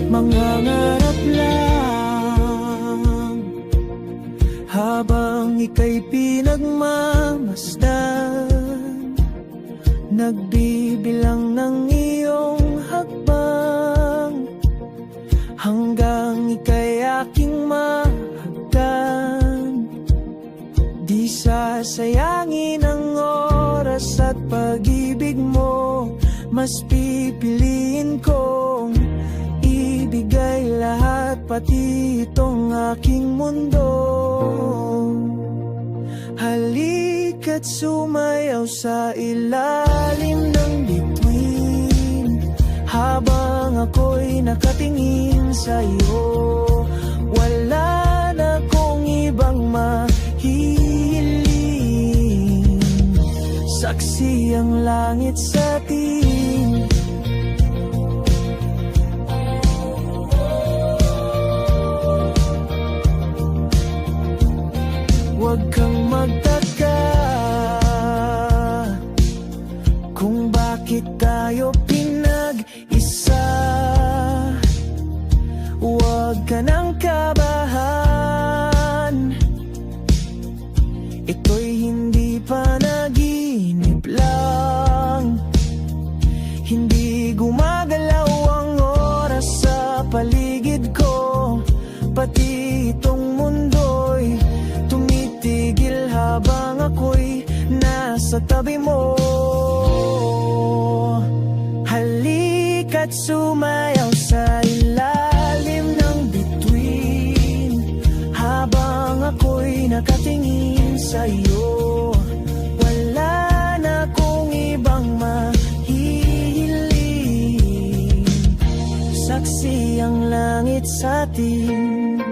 Mangangarap lang habang ika'y pinagmamasdan, nagbibilang ng iyong hakbang hanggang ika'y aking mahagdan. Di sasayangin ang oras at pag-ibig mo, mas pipiliin kong ibigay lahat, pati itong aking mundo. Halika't sumayaw sa ilalim ng bituin habang ako'y nakatingin sa'yo. Wala na kong ibang mahihiling, saksi ang langit sa atin. Huwag kang magtaka kung bakit tayo pinag-isa. Huwag ka nang kabahan, ito'y hindi panaginip lang. Hindi gumagalaw ang oras sa paligid ko, pati itong mundo'y tumitigil habang ako'y nasa tabi mo. Halika't sumayaw sa ilalim ng bituin habang ako'y nakatingin sa'yo. Wala na kong ibang mahihiling, saksi ang langit sa atin.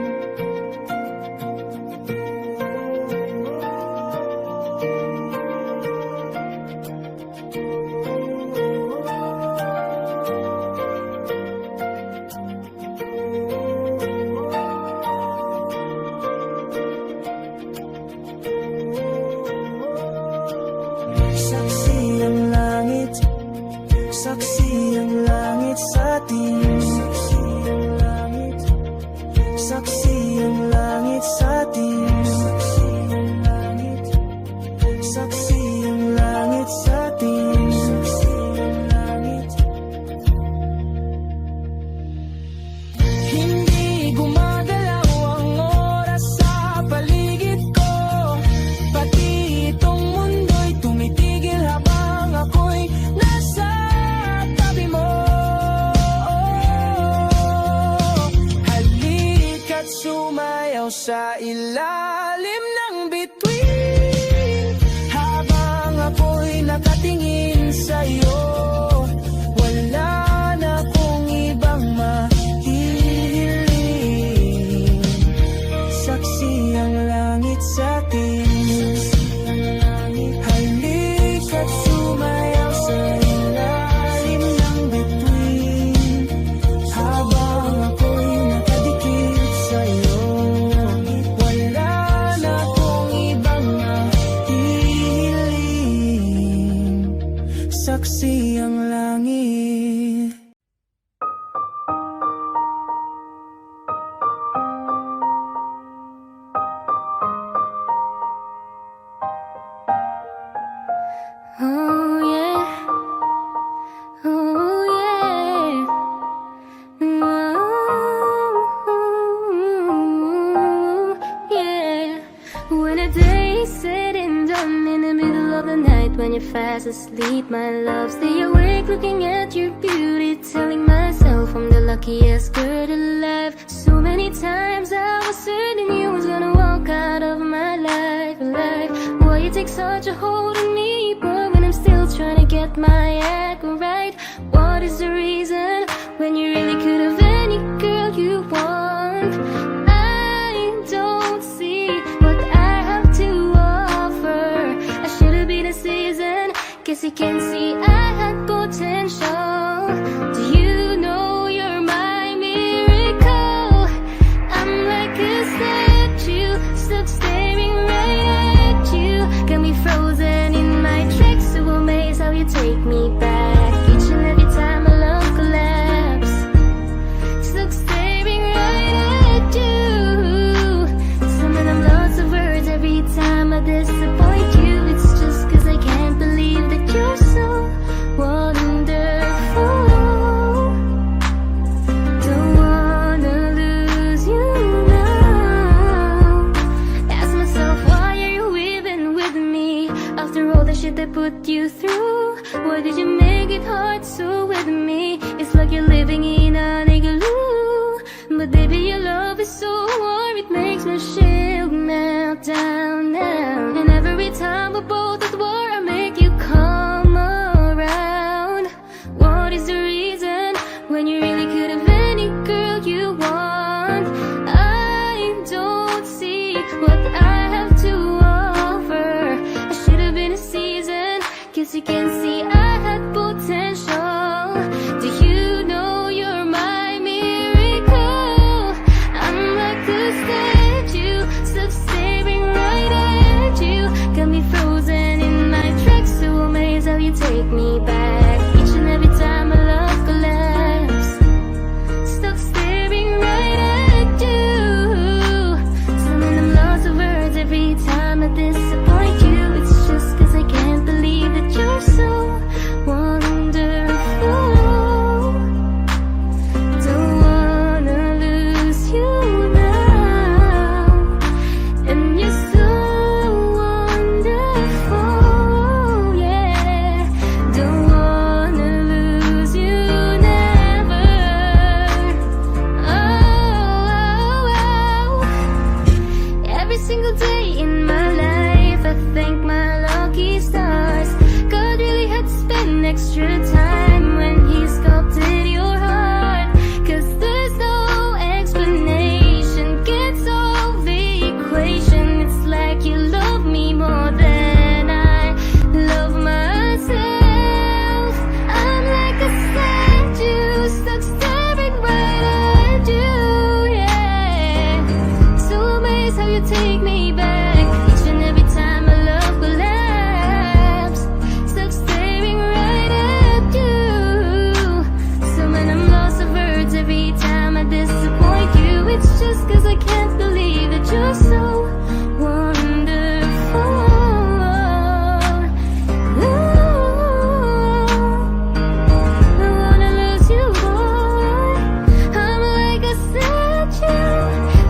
Saksi ang langit, saksi ang langit sa atin. Saksi ang langit, saksi ang langit sa atin. Saksi ang langit, saksi ang langit sa atin. Saksi ang langit. Hindi gumagalaw ang oras sa paligid ko, pati itong mundo'y tumitigil habang ako'y nasa tabi mo. Halika't sumayaw sa ilalim ng bituin habang ako'y nakatingin sa'yo. Wala na akong ibang mahihiling, saksi ang langit sa atin. Halika't sumayaw sa ilalim ng bituin habang ako'y nakadikit sa'yo. Wala na akong ibang mahihiling, saksi ang langit. Oh yeah, oh yeah, oh yeah. When a day is said and done in the middle of the night, when you're fast asleep, my love, stay awake looking at your beauty, telling myself I'm the luckiest girl alive. So many times I was certain you was gonna walk out of my life, Why you take such a hold on me, boy, when I'm still trying to get my act right? What is the reason when you really could have any girl you want? I don't see what I have to offer. I should have been a season, guess you can see I had potential. Do you know you're my miracle? I'm like a statue, stuck staring right at you. Got me frozen in my tracks, so amazed how you take me back. Each and every time my love collapse, stuck staring right at you. Summon I'm lots of words every time I disappoint you. It's just cause I can't believe that you're so wonderful. Don't wanna lose you now. Ask myself, why are you even with me? After all the shit I put you through, why did you make it hard so with me? It's like you're living in an igloo. But baby, your love is so warm, it makes my shield melt down now. And every time we're both at war, I make you come around. What is the reason when you really could have any girl you want? I don't see what I have to offer. I should have been a season, cause you can see I had potential. Do you know you're my miracle? I'm like a statue, stuck staring right at you. Got me frozen in my tracks, so amazed how you take me back. Each and every time my love collapse, stuck staring right at you. Summon I'm lots of words every time I disappoint you. It's just cause I can't believe that you're so wonderful. Don't wanna lose you now. And you're so wonderful, yeah. Don't wanna lose you never. Oh. Every single day in my life, I thank my lucky stars. God really had to spend extra time when he sculpted your heart. Cause there's no explanation, can't solve the equation. It's like you love me more than I love myself. I'm like a statue, stuck staring right at you, yeah. So amazed how you take me back. Each and every time my love collapse, stuck staring right at you. Summon I'm lost of words every time I disappoint you. It's just cause I can't believe that you're so wonderful. Ooh, I wanna lose you, boy. I'm like a statue,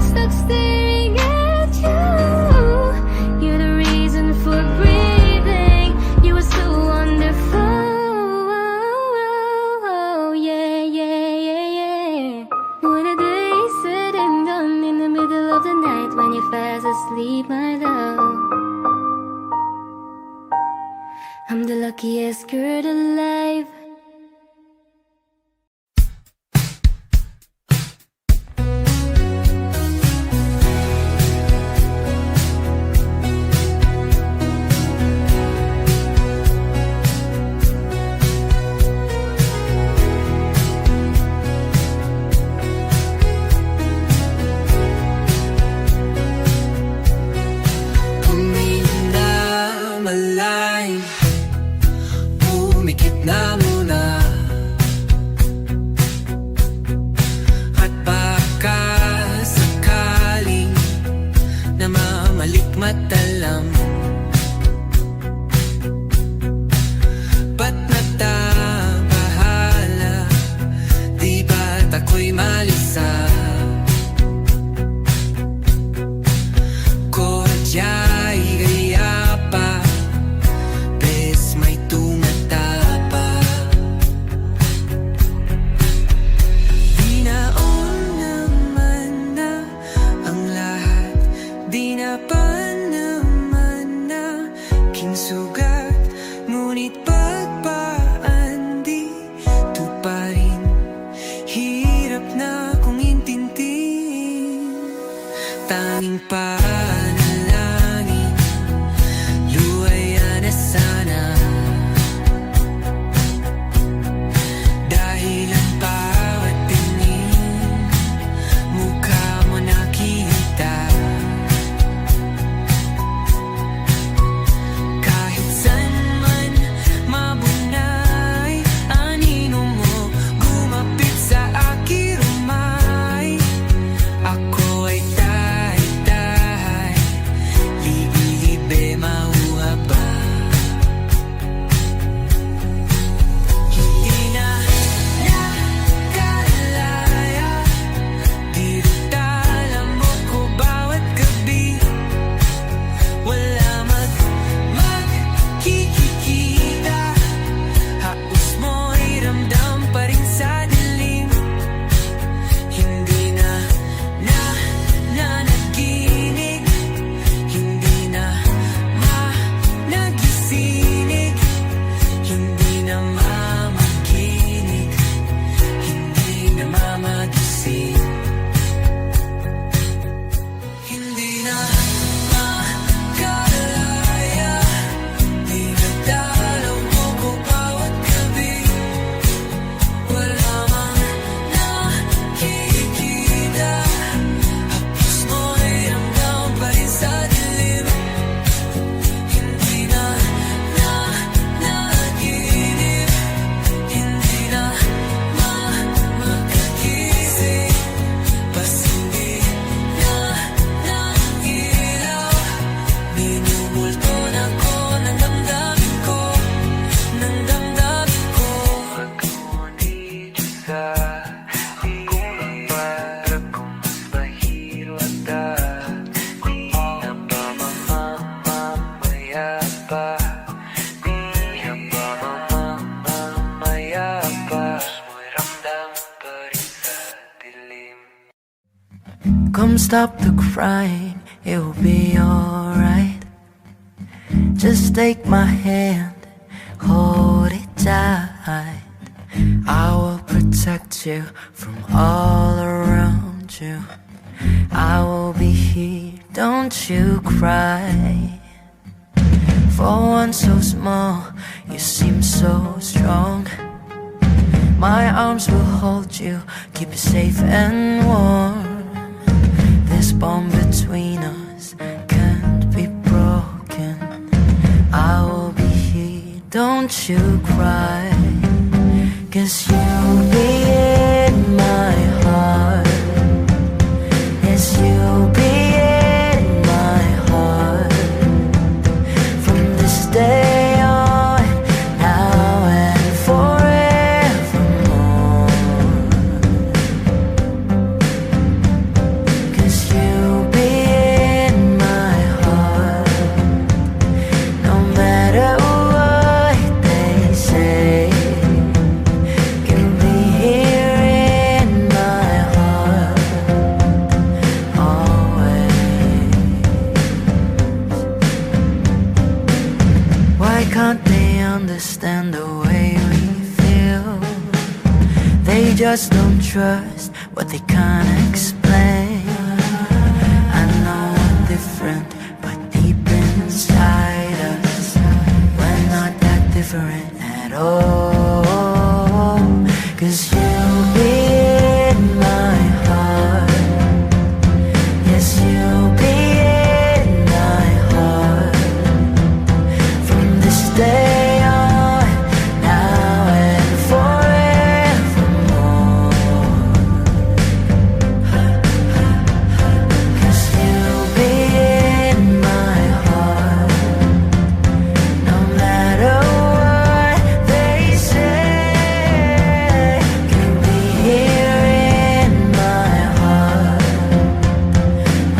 stuck staring at you. You're the reason for breathing. You were so wonderful. Yeah, yeah, yeah, yeah. When a day is said and done, in the middle of the night when you're fast asleep, my love, I'm the luckiest girl alive. Malalim, pumikit na muna. At baka sakaling namamalikmat alam, ba't nagtabahala? Di ba't ako'y malisa? Kodya'y gaya pa, bes may tumatapa. Di naon naman na ang lahat, di na pa naman na kinsugat. Ngunit pagpaan di tuparin, hirap na kong intindihin. Tanging panalangin, luwaya na sana Come stop the crying, it will be alright. Just take my hand, hold it tight. I will protect you from all around you. I will be here, don't you cry. For one so small, you seem so strong. My arms will hold you, keep you safe and warm. This bond between us can't be broken. I will be here, don't you cry. 'Cause you'll be in my heart. Yes, you'll be in my heart. From this day on, now and forevermore. 'Cause you'll be in my heart. No matter what they say, you'll be here in my heart always. Why can't they understand the way we feel? They just don't trust what they can't explain. I know we're different, but deep inside us, we're not that different at all. 'Cause you'll be in my heart. Yes, you'll be in my heart. From this day on, now and forevermore. 'Cause you'll be in my heart. No matter what they say, you'll be here in my heart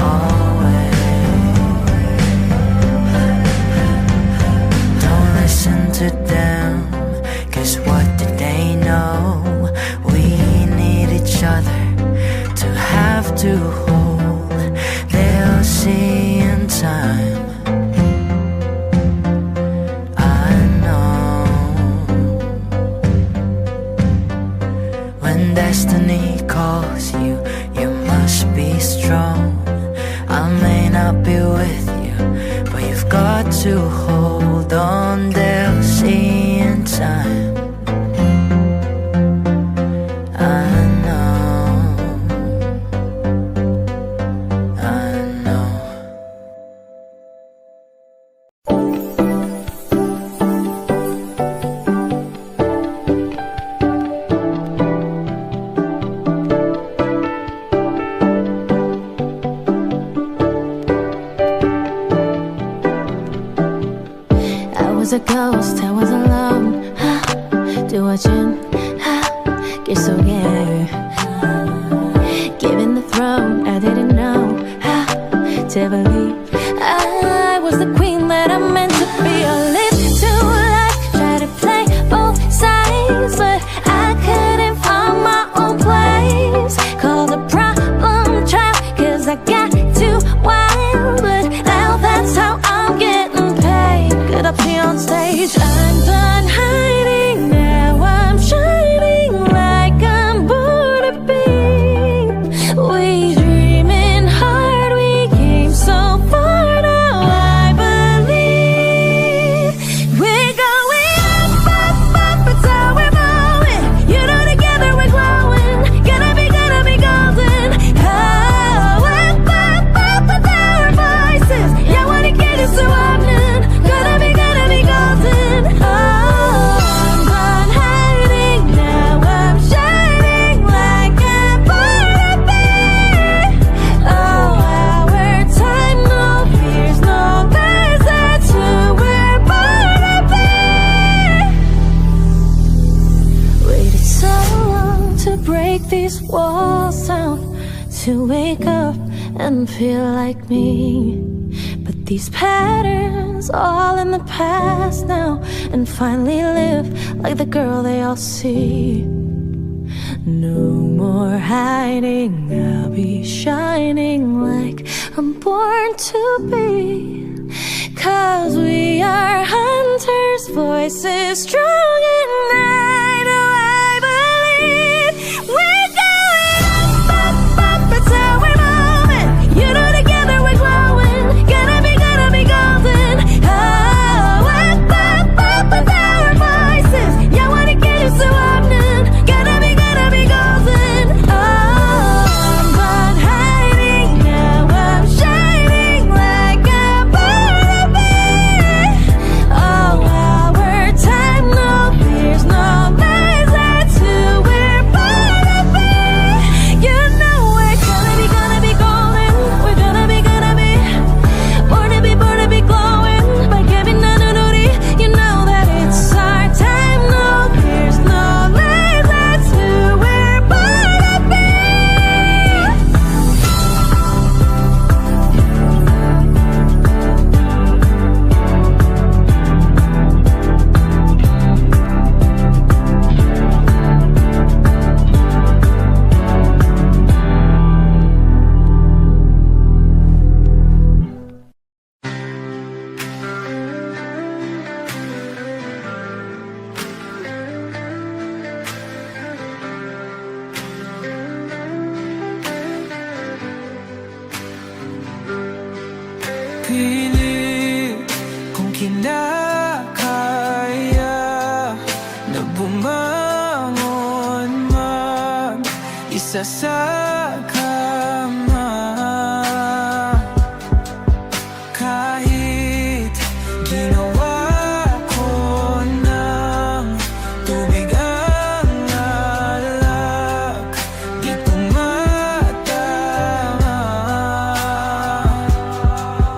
always. Don't listen to them, 'cause what did they know? We need each other to have to hold. They'll see in time, I know. When destiny calls you, you must be strong. I may not be with you, but you've got to hold on. They'll see in time, I know, I know. I was a ghost, I was alone. Do watching, get so yeah. Given the throne, I didn't know to believe I was the queen that I meant to be. I lived too life, tried to play both sides, but I couldn't find my own place. Called a problem child, 'cause I got too wild. But now that's how I'm getting paid. Get up here on stage, I'm done hiding. Now I'm shining like I'm born to be. We dreaming hard, we came so far. Now I believe we're going up, up, up. It's how we're moving. You know, together we're growing. Gonna be golden. Oh, up, up, up with our voices. Yeah, wanna get us so often. Gonna be golden. Oh, I'm done hiding. Now I'm shining like I'm born to be. Oh, our time, no fears, no lies. That's who we're born to be. Waited so long to break these walls down, to wake up and feel like me. But these patterns all in the past now, and finally live like the girl they all see. No more hiding, I'll be shining like I'm born to be. 'Cause we are hunters, voices strong at night. Oh, I believe we're going up, that's how we're moving. You know, together we're glowing. Gonna be golden. Oh, up, with our voices. Yeah, wanna get you so often. Gonna be golden. Oh, I'm not hiding now, I'm shining like I'm born to be. Oh, our time, no fears, no lies, that's who we're born to be. You know we're gonna be golden. We're gonna be born to be glowing. By Kevin Nanunuri, you know that it's our time, no fears, no lies, that's who we're born to be. Pilit kung kinakaya na bumangon man isa sa kama. Kahit ginawa ko ng tubig ang alak, di tumatama.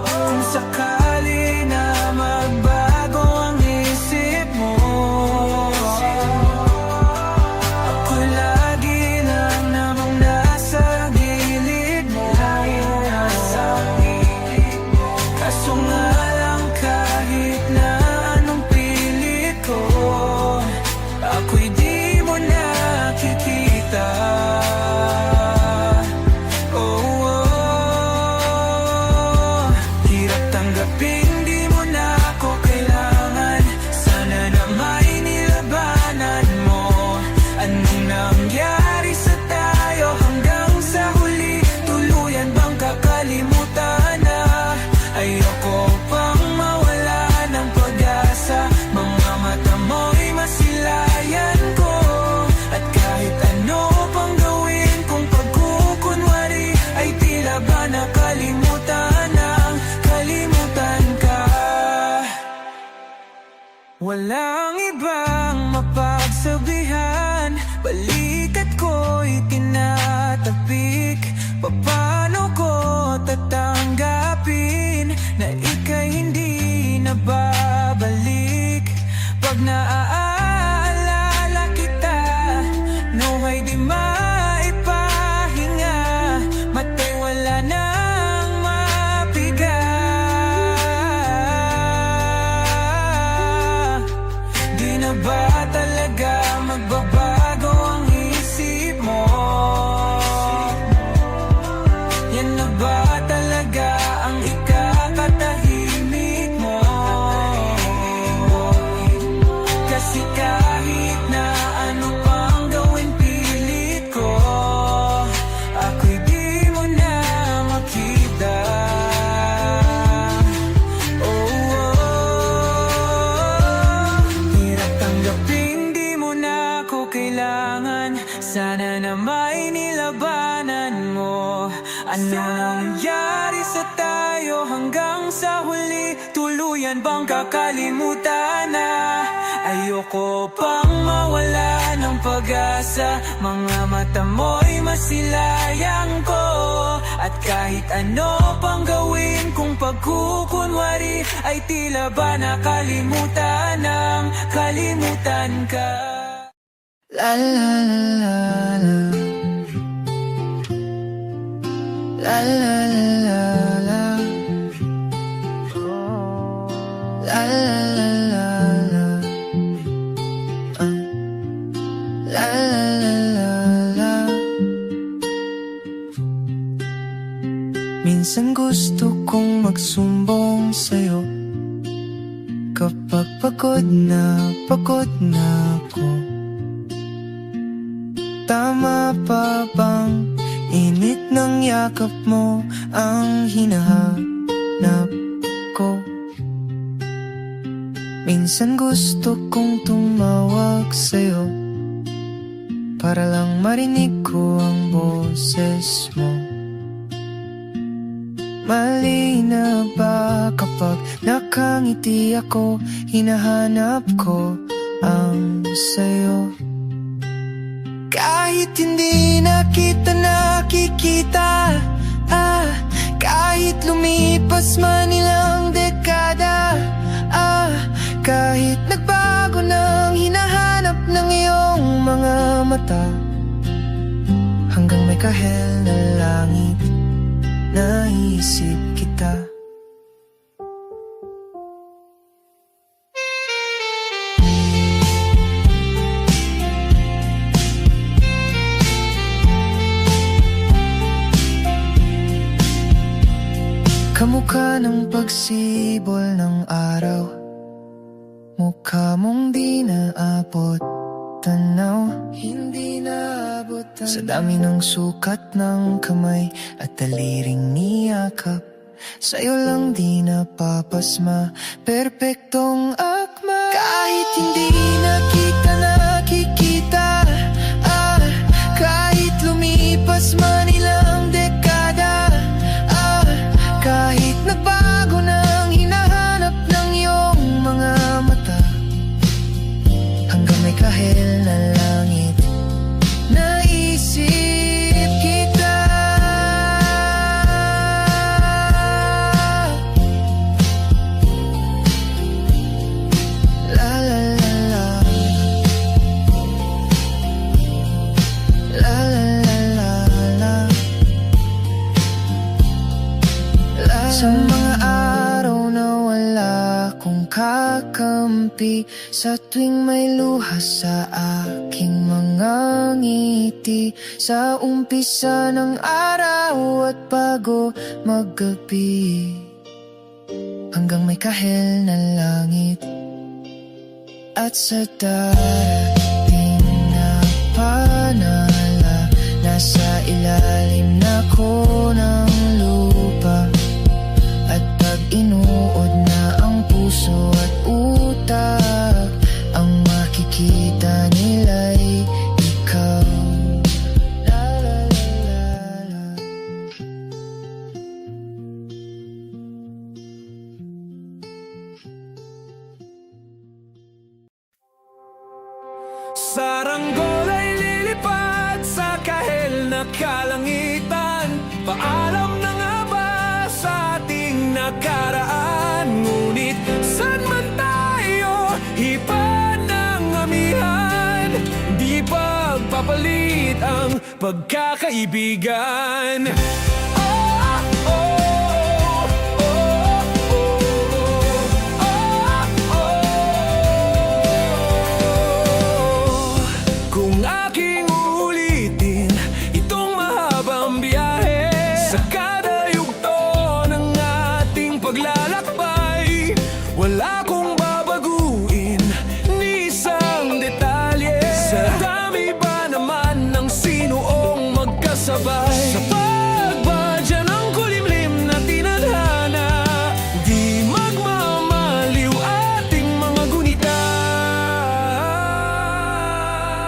Kung sakali na magbago ang isip mo, ako'y lagi lang namang nasa gilid mo. Kaso nga lang kahit na anong pilit ko, ako'y di mo nakikita. Hirap tanggapin, di mo na ako kailangan. Sana na may nilabanan mo. Anong nangyari sa tayo hanggang sa huli? Tuluyan bang kakalimutan na? Ayoko pang mawala ng pag-asa. Mga mata mo'y masilayan ko. At kahit ano pang gawin kung pagkukunwari, ay tila ba nakalimutan ang kalimutan ka. Walang ibang mapagsabihan, balikat ko'y tinatapik. Paano ko tatanggapin na ika'y hindi na babalik? Pag naaalala kita, nawa'y di maipahinga. Mata'y wala nang mapiga. Di na ba talaga magbabago ang isip mo? Yan na ba talaga ang ikakatahimik mo? Kasi kahit na ano pang gawin pilit ko, ako'y di mo na makita. Hirap tanggapin, di mo na ako kailangan. Sana na may nilabanan mo. Ano nangyari sa tayo hanggang sa huli? Tuluyan bang kakalimutan na? Ayoko pang mawala ng pag-asa. Mga mata mo'y masilayang ko. At kahit ano pang gawin kung pagkukunwari, ay tila ba nakalimutan ng kalimutan ka. La la la la la la la la la la la la la la la Minsan gusto kong magsumbong sa'yo kapag pagod na ako. Tama pa bang init ng yakap mo ang hinahanap ko? Minsan gusto kong tumawag sa'yo para lang marinig ko ang boses mo. Mali na ba kapag nakangiti ako, hinahanap ko ang sayo? Kahit hindi na kita nakikita, kahit lumipas man ilang dekada, kahit nagbago ng hinahanap ng iyong mga mata, hanggang may kahel na langit, naisip kita. Kamukha ng pagsibol ng araw, mukha mong di naabot tanaw, hindi naabot tanaw. Sa dami ng sukat ng kamay at daliring niyakap, sa'yo lang di napapasma, perpektong akma. Kahit hindi na kita nakikita, kahit lumipas man ilang dekada, kahit nagbago ng hinahanap ng iyong mga mata, hanggang may kahel na langit, naisip kita. La la la la, la la la la, la. Sa mga araw na wala kong kakampi, sa tuwing may luha sa aking mga ngiti, sa umpisa ng araw at bago maggabi, hanggang may kahel na langit, at sa darating na panala, nasa ilalim na ko ng lupa. At pag inuod na ang puso at utak, ang makikita nila'y ikaw. La la la la la. Saranggol ay lilipad sa kahel na kalangitan. Paalam na nga ba sa ating nakaraan? Ngunit saan man tayo, hipan ng amihan, di pagpapalit ang pagkakaibigan. Kung aking uulitin itong mahabang biyahe, sa kada yugto ng ating paglalakbay, wala kong babaguin ni isang detalye. Sa dami ba naman ng sinuong magkasabay, sa pagbadya ng kulimlim na tinadhana, di magmamaliw ating mga gunita.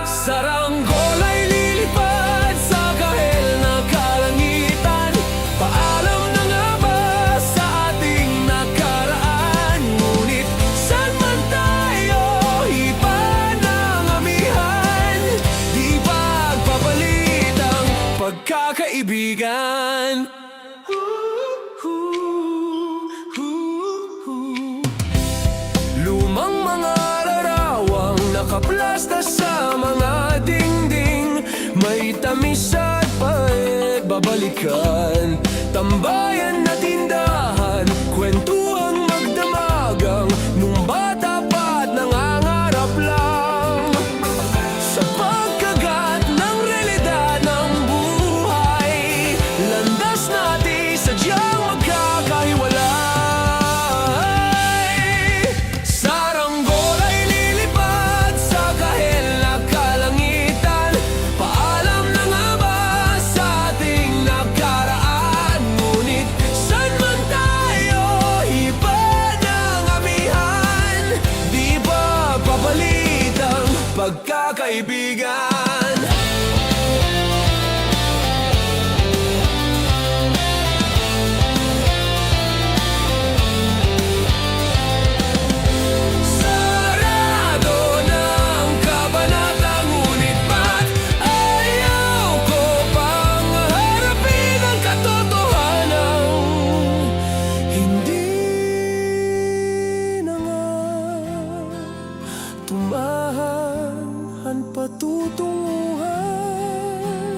Saranggol ay lilipad sa kahel na kalangitan. Paalam na nga ba sa ating nakaraan? Ngunit saan man tayo, iba ng amihan, di pagpapalit ang pagkakaibigan. Lumang mga larawang nakaplasta sa mga dingding, may tamis at pait babalikan. Tambayan na tindahan, kwentuhang magdamagang, nung bata pa't nangangarap lang. Sa pagkagat ng realidad ng buhay, landas natin sadyang pagkakaibigan. Sarado na ang kabanata, ngunit ba't ayaw ko pang harapin ang katotohanan? Hindi na nga tumahan patutunguhan.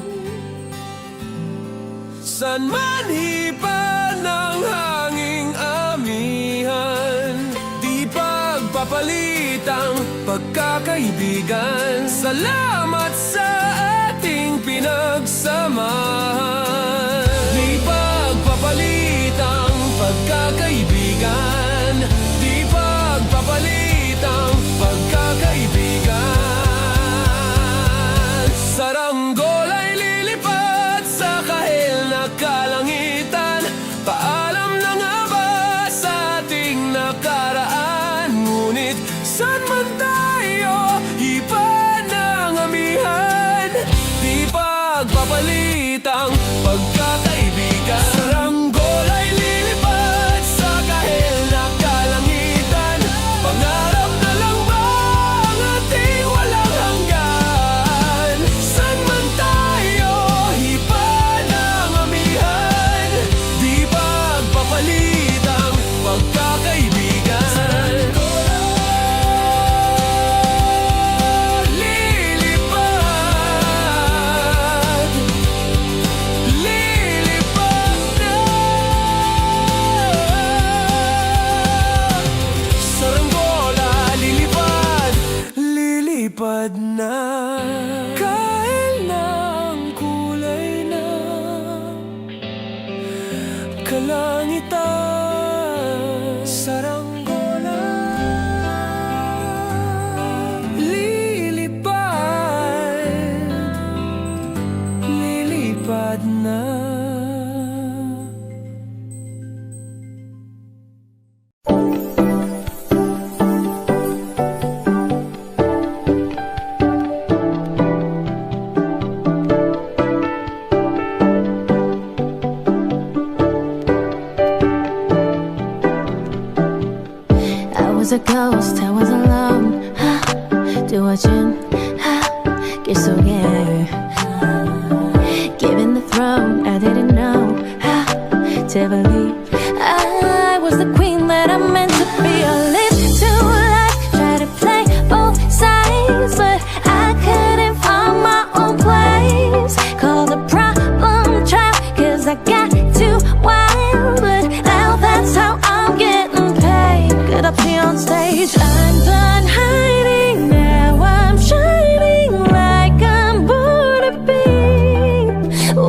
San man hipan ng hanging amihan, di pagpapalitang pagkakaibigan. Salamat sa ating pinagsamahan. Di pagpapalitang pagkakaibigan, di pagpapalitang pagkakaibigan. Saranggol ay lilipad sa kahil na kalangitan. Paalam na nga ba sa ating nakaraan? Ngunit saan man tayo hipan ng amihan, di pagpapalitang pagkakaibigan. Saranggol ay lilipad sa kahil na kalangitan. Pangarap na lang ba ang ating walang hanggan? Saan man tayo hipan ng amihan, di pagpapalitang pagkakaibigan. Lilipad na. Saranggola, lilipad na. Kahit na ang kulay na kalangitan. Saranggola, lilipad na. I was a ghost, I was alone. 두어진 길 속에 given the throne, I didn't know how to believe I was the queen that I meant to be. I lived too life, try to play both sides, but I couldn't find my own place. Called a problem child, 'cause I got too wild, but now that's how I'm getting paid. Good up here on stage, I'm done hiding, now I'm shining like I'm born to be.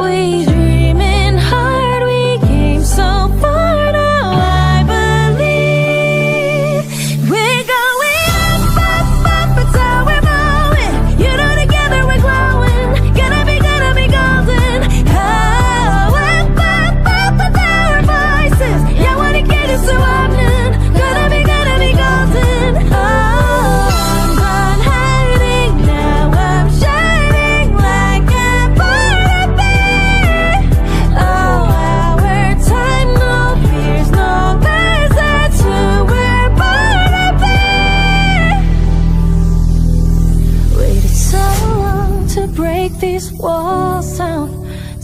We dreaming hard, we came so far, now I believe we're going up, up, up, it's how we're going. You know together we're glowing, gonna be golden. Oh, up, up, up, with our voices, yeah, wanna get us so often. Gonna be golden. Oh, I'm done hiding, now I'm shining like I'm born to be. Oh, our time, no fears, no lies, that's who we're born to be. Waited so long to break these walls down,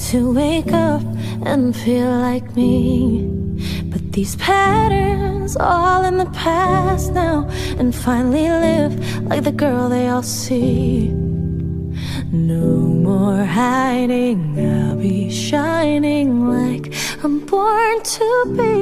to wake up and feel like me. But these patterns all in the past now, and finally live like the girl they all see. No more hiding, I'll be shining like I'm born to be.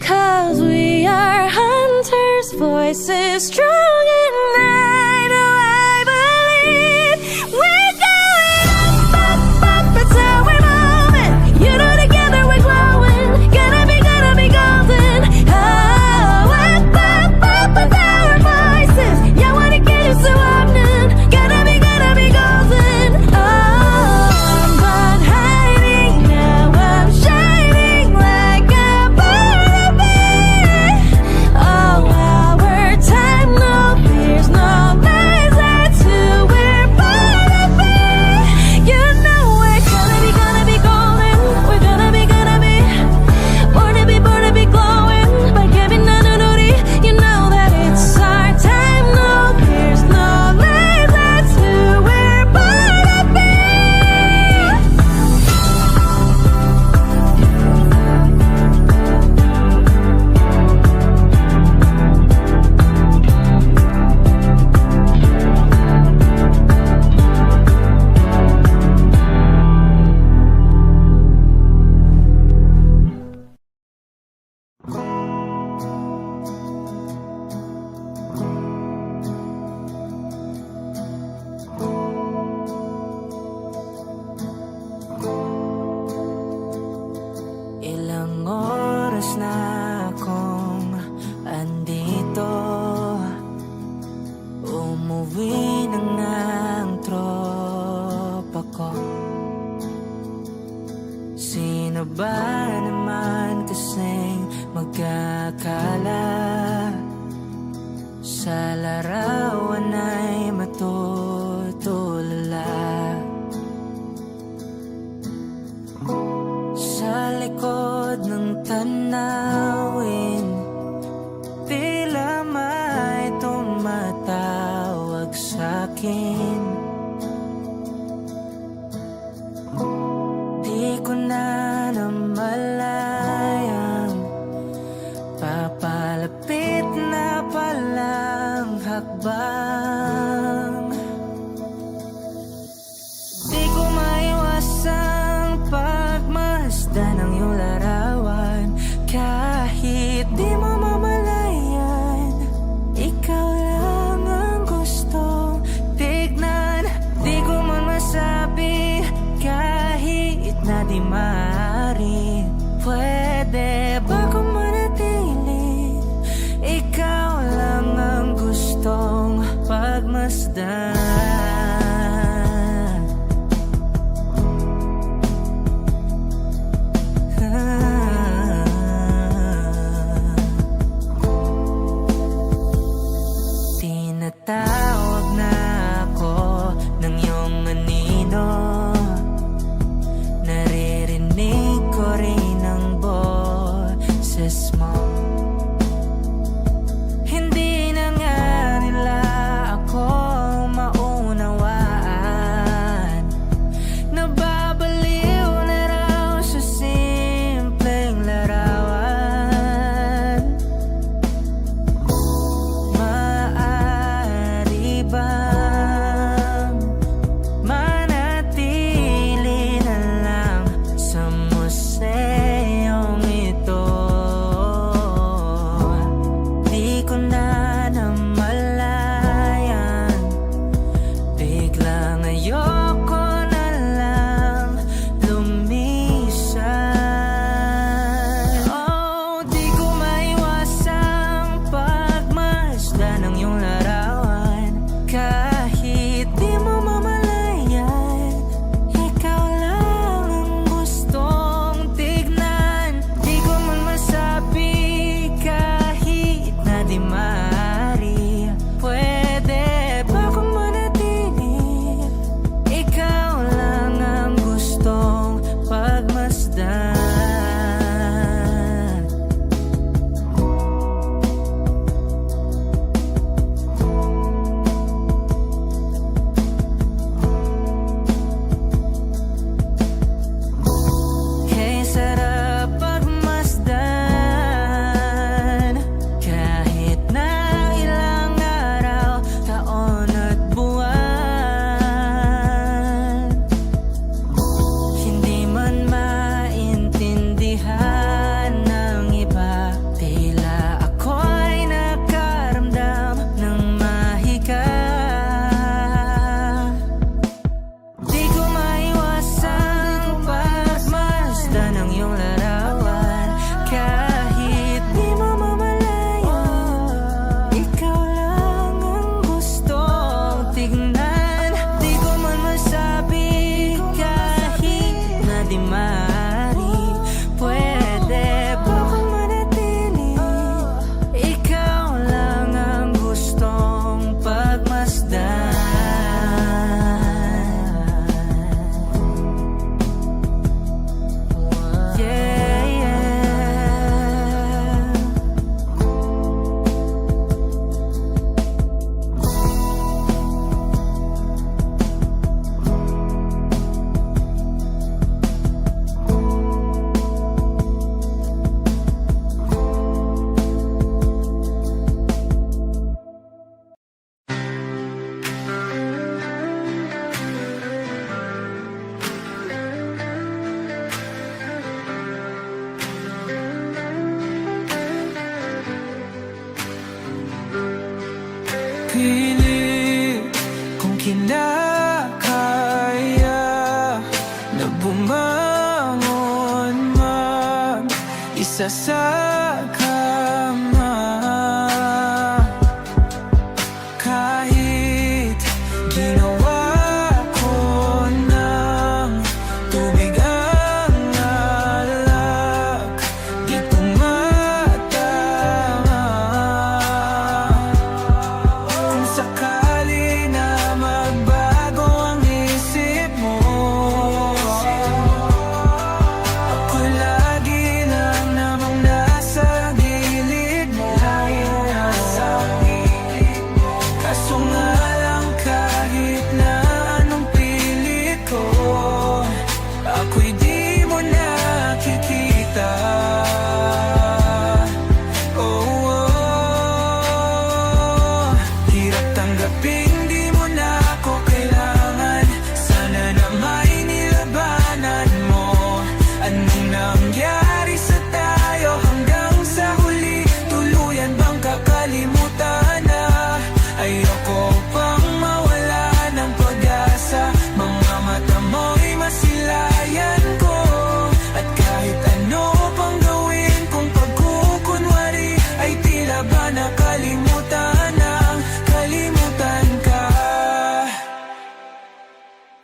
'Cause we are hunters, voices strong at night. Oh, I believe we're going up, up, up, it's how we're moving. You know together we're glowing, gonna be golden. Oh, up, up, up, with our voices, yeah, wanna get us so often. Gonna be golden. Oh, I'm done hiding, now I'm shining like I'm born to be. Oh, our time, no fears, no Umuwi na nga ang tropa ko. Sino ba naman kasing magkakala sa larawan ay matutulala? Sa likod ng tanawin, tila may tumatawag sa'kin. Di ko na namalayang papalapit na palang hakbang. Di ko maiwasang pagmasdan ng iyong larawan. Kahit di mo mamalayan, ikaw lang ang gustong tignan. Di ko man masabi kahit na di maaari. Pwede ba kung manatili? Ikaw lang ang gustong pagmasdan. Tinatawag na ako ng iyong anino. Naririnig ko rin ang boses mo. Hindi na nga nila ako maunawaan. Nababaliw na raw sa simpleng larawan. Maaari bang manatili na lang sa museyong ito? Di ko na namalayan, biglang ayoko na lang lumisan. Oh, di ko maiwasang pagmasdan ng iyong larawan. Kahit di mo mamalayan, ikaw lang ang gustong tignan. Di ko man masabi kahit na di maaari. Pwede ba kung manatili? Ikaw lang ang gustong pagmasdan. Kay sarap pagmasdan, kahit na ilang araw, taon at buwan. Hindi man maintindihan ng iba, tila ako'y nakaramdam ng mahika. Di ko maiwasang pagmasdan ng iyong larawan. Kahit di mo mamalayan, ikaw lang ang gustong tignan. Di ko man masabi kahit na di maaari. Pwede ba kung manatili? Ikaw lang ang gustong pagmasdan. Yeah, yeah. Pilit kung kinakaya na bumangon mag-isa sa kama. Kahit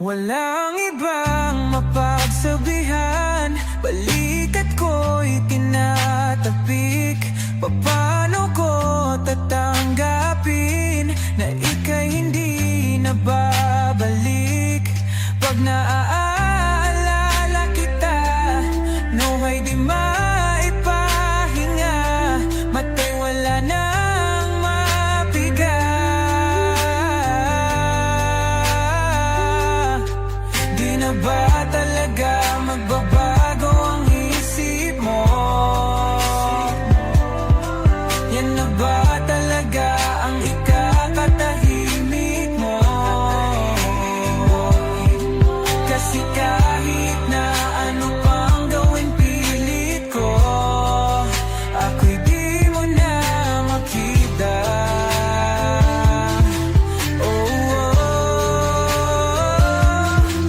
Walang ibang mapagsabihan, balikat ko'y tinatapik. Paano ko tatanggapin na ika'y hindi na babalik? Pag naaalala kita, nawa'y di maipahinga, mata'y wala nang mapiga. Di na ba talaga magbabago ang isip mo? Yan na ba talaga ang ikakatahimik mo? Kasi kahit na ano pang gawin pilit ko, ako'y di mo na makita.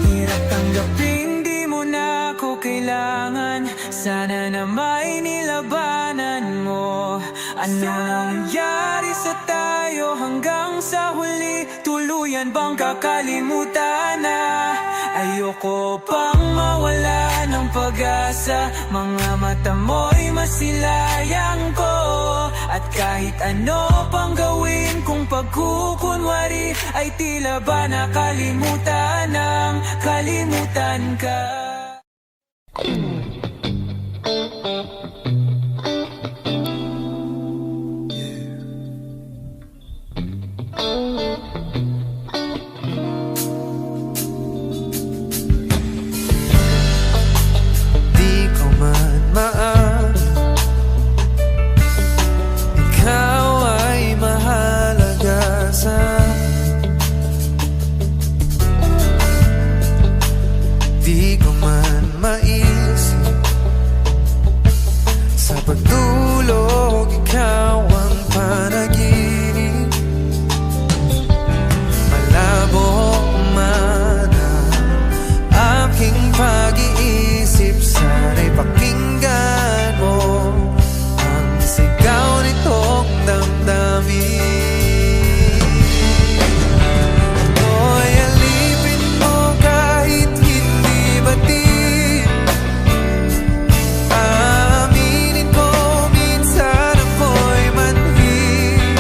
Hirap tanggapin di mo na ako kailangan. Sana na may nilabanan mo. Ano nangyari sa tayo hanggang sa huli? Tuluyan bang kakalimutan na? Ayoko pang mawala ng pag-asa. Mga mata mo'y masilayang ko. At kahit ano pang gawin kung pagkukunwari, ay tila ba nakalimutan ng kalimutan ka. Di ko man maano, ikaw ay mahalaga sa akin. Di ko man maisip, sa pagtulog ikaw ang panaginip. Malabo man ang aking pag-iisip, sana'y pakinggan mo ang sigaw nitong damdamin. Ako'y alipin mo kahit hindi batid. Aaminin ko minsan ako'y manhid.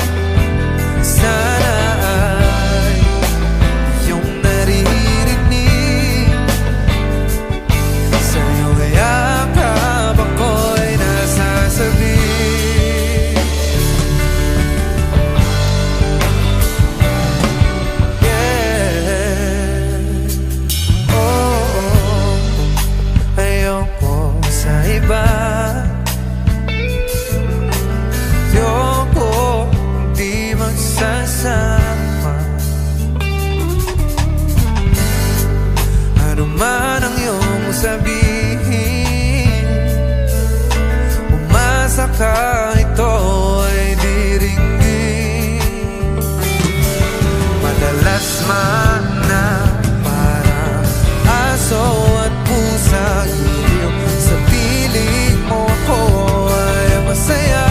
Sana ay iyong naririnig. Sa'yo yakap ako'y nasasabi. Yeah. Oh, ayoko sa iba. Ayoko di magsasama. Ano man ang iyong sabihin, umasa ka, ito ay diringgin. Madalas man na parang aso at pusa, iliw sa piling mo ko ay masaya.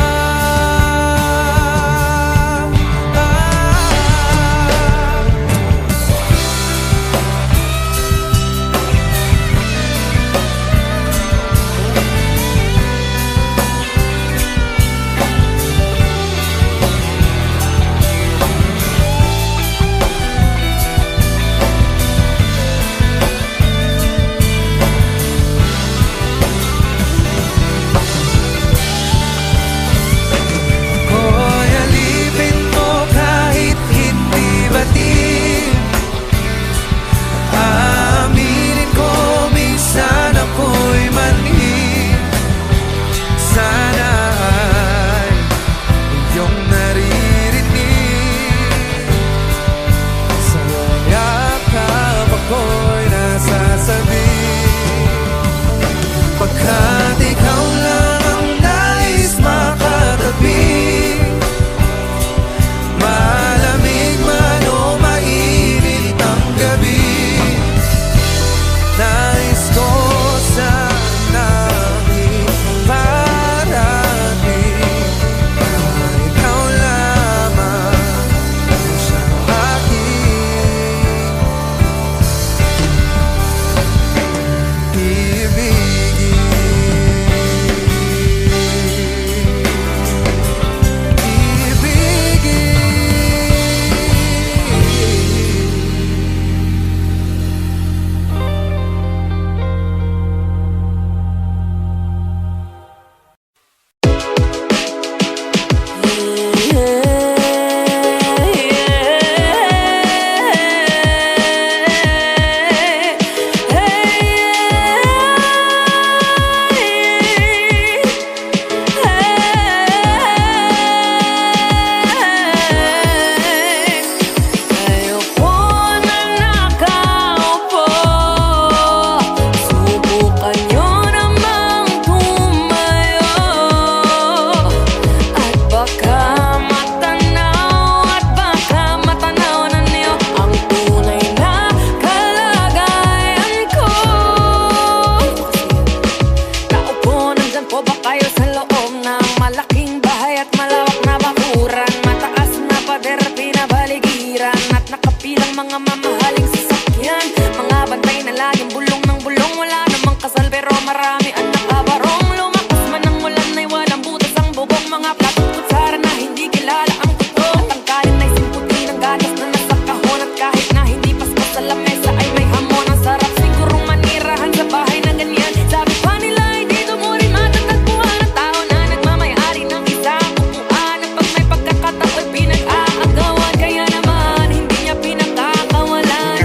mamahaling sasakyan. Mga bantay na laging bulong ng bulong. Wala namang kasal pero marami ang nakabarong. Lumakas man ang ulan ay walang butas ang bubong. Mga platong kutsara na hindi kilala ang kuto. At ang kanin ay simputi ng gatas na nasa kahon. At kahit na hindi pasko sa lamesa ay may hamon. Ang sarap sigurong manirahan sa bahay na ganyan. Sabi pa nila ay dito mo rin matatagpuan ang tao na nagmamayari ng isang upuan. At pag may pagkakatao'y pinag-aagawan. Kaya naman hindi niya pinagkakawalan.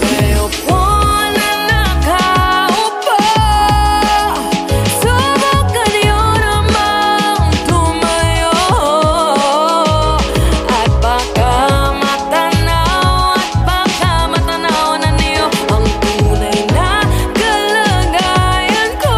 Pero po na nakaupo, subukan niyo namang tumayo. At baka matanaw na niyo ang tunay na kalagayan ko.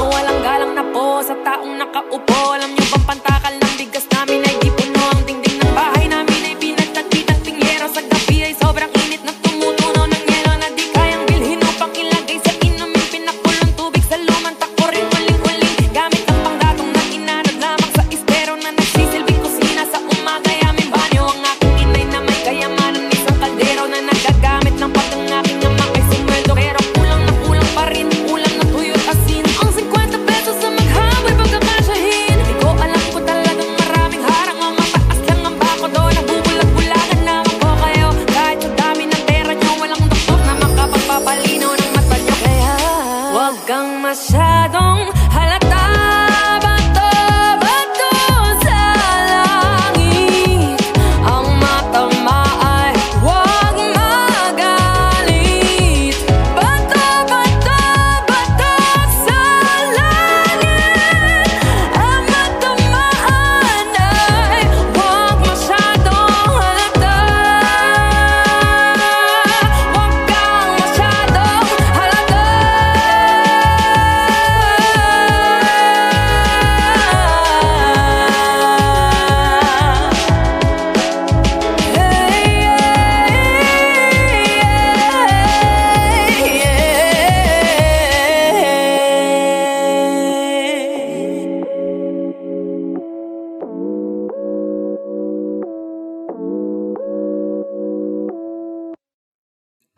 Walang galang na po sa taong nakaupo. Alam niyo bang pantakal ng bigas namin ay di puno. Ang dingding ng bahay namin ay pinagtagpitang tingyero. Sa gabi ay sobrang init na tumutunaw ng yelo na di kayang bilhin upang ilagay sa inumin. Pinakulong tubig sa lumang takbo rin uling-uling. Gamit ang panggatong na inanod lamang sa estero na nagsisilbing kusina sa umaga. Aming banyo ang aking inay na may kayamanan. Isang kaldero na nagagamit ng pag ang aking ama ay sumweldo. Pero kulang na kulang pa rin ulam na tuyo't asin. Ang 50 pesos sa maghabay pagkakasyahin. Di ko alam ko talagang maraming harang. Ang mataas lang ang bako doon. Nagbubulag-bulagan lang ako kayo. Kahit sa dami ng pera nyo, walang doktor na makapagpapalinaw ng mata nyo. Kaya wag kang masyadong halata. Bato-bato sa langit. Ang mata ay wag magalit. Bato-bato sa langit. Ang mata ay wag masyadong halata. Wag kang masyadong halata.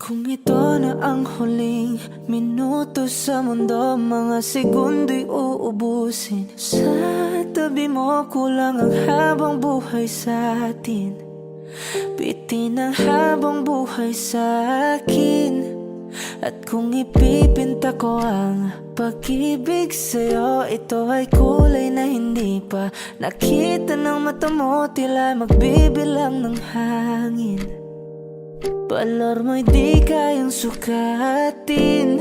Kung ito na ang huling minuto sa mundo, mga segundo'y uubusin. Sa tabi mo kulang ang habang buhay sa atin. Bitin ang habang buhay sa akin. At kung ipipinta ko ang pag-ibig sa'yo, ito ay kulay na hindi pa nakita ng mata mo. Tila magbibilang ng hangin. Balor mo'y di kayang sukatin.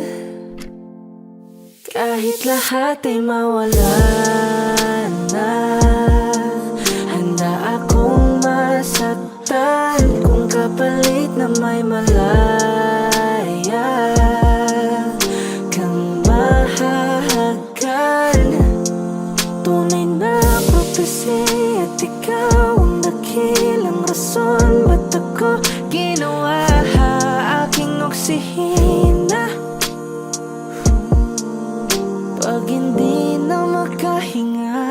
Kahit lahat ay mawala na, handa akong masaktan. Kung kapalit na may malaya kang mahahagan. Tunay na prophecy at ikaw ang dakilang rason. Ba't ako ginawa aking oksihina? Pag hindi na makahinga,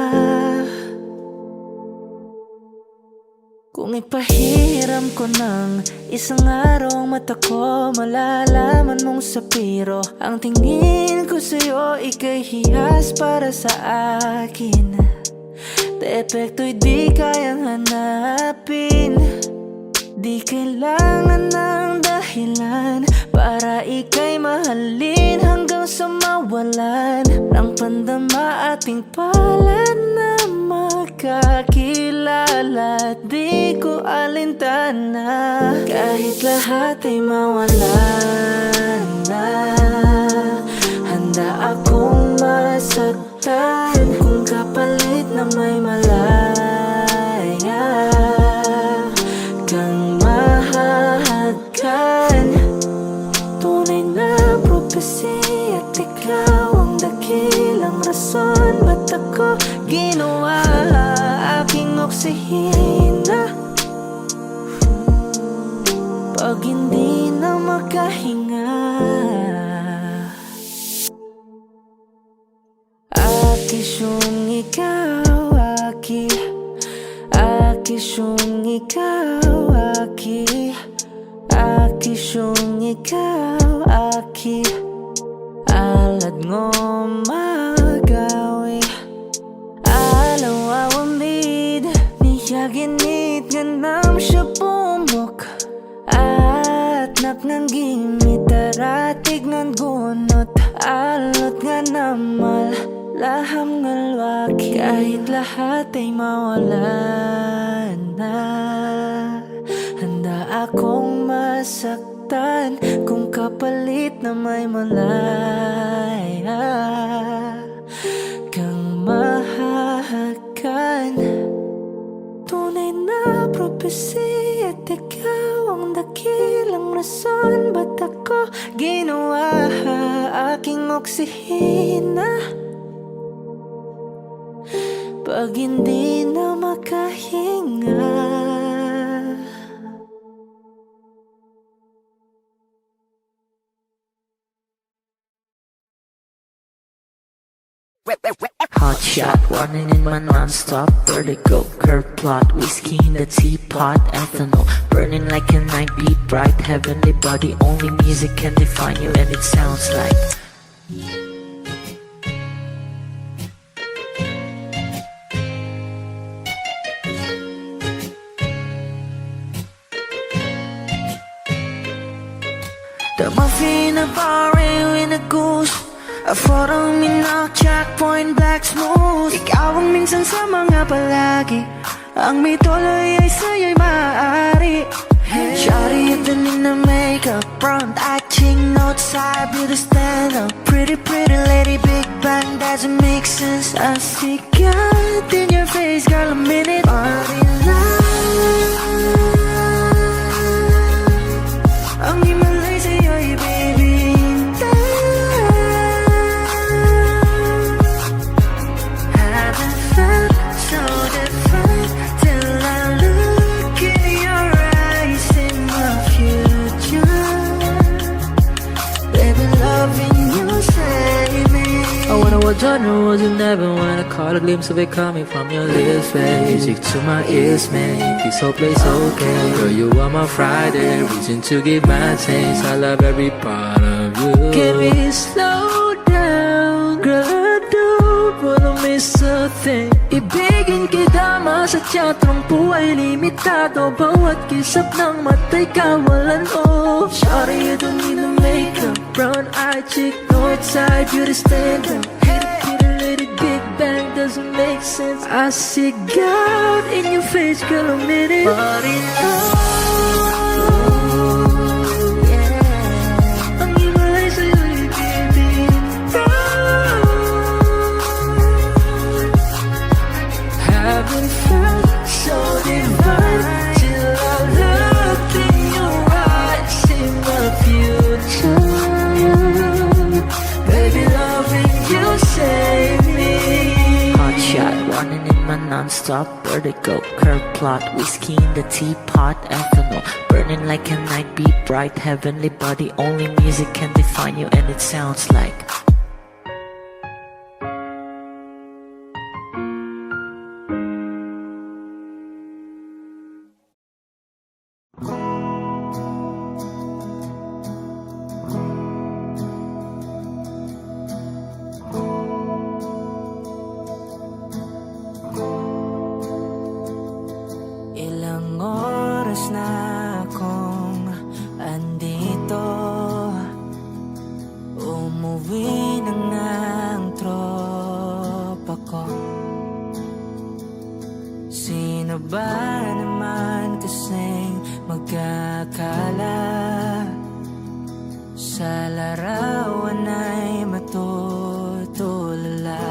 kung ipahiram ko ng isang araw ang mata ko, malalaman mong sapiro. Ang tingin ko sa'yo, ika'y hiyas para sa akin. Depekto'y di kayang hanapin. Di kailangan ng dahilan para ika'y mahalin hanggang sa mawalan ng pandama ating palad na makakilala. Di ko alintana kahit lahat ay mawalan na, handa akong masaktan kung kapalit na may malaya kang mahahagan. Tunay na prophecy at ikaw ang dakilang rason. Ba't ako ginawa aking oksihina? Pag hindi na makahinga, akis yung ikaw, akis Akishong ikaw, akishong ikaw, alad ngo magawi alaw awamid niyaginit nga nam siya pumok at naknanggimit taratig ng gunot alot nga namal laham ngalwaki kahit lahat ay mawala na handa akong masaktan kung kapalit na may malaya kang mahahagan. Tunay na propesya at ikaw ang dakilang rason ba't ako ginawa aking oksihina pag hindi na makahinga. Hot shot, running in my non-stop vertigo. Curve plot, whiskey in the teapot. Ethanol, burning like a night beat bright. Heavenly body, only music can define you. And it sounds like the muffin, a bar, in a goose. A photo minok, checkpoint, black smooth. Ikaw ang minsan sa mga palagi ang may tuloy ay sa'yo'y maaari. Shawty, you're in the makeup, front acting, outside, beauty stand up. Pretty, pretty lady, big bang, doesn't make sense. I see God in your face, girl, a minute. Body love ang himalay sa'yo'y baby. genre wasn't never when I caught a glimpse of it coming from your lips, babe. Music to my ears, man. This whole place okay. Girl, you are my Friday, reason to give my taste. I love every part of you. Can we slow down? Girl, I don't wanna miss a thing. Ibigin kita sa teatrong buhay limitado. Bawat kisap ng mata'y kawalan mo. Shawty, you don't need no makeup. Brown eye chick, north side, beauty stand up. Big bang doesn't make sense. I see God in your face, girl, a minute. Body love, yeah. Ang himalay sa'yo'y bibigyan. Haven't felt so divine till I looked in your eyes, in my future. Baby, loving you save me. Shot, running in my non-stop vertigo. Curve plot, whiskey in the teapot. Ethanol, burning like a night beat bright. Heavenly body, only music can define you. And it sounds like na akong andito. Umuwi na nga ang tropa ko. Sino ba naman kasing magkakala sa larawan ay matutulala?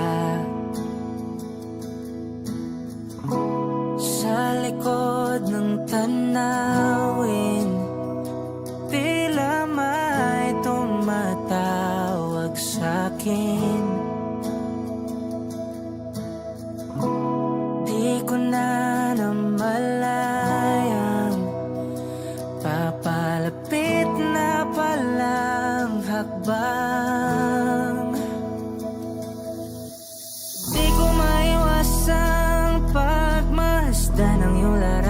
Sa likod ng tanawin, tila may tumatawag sa'kin. Di ko na namalayang papalapit na palang hakbang. Di ko maiwasang pagmasdan ng iyong larawan.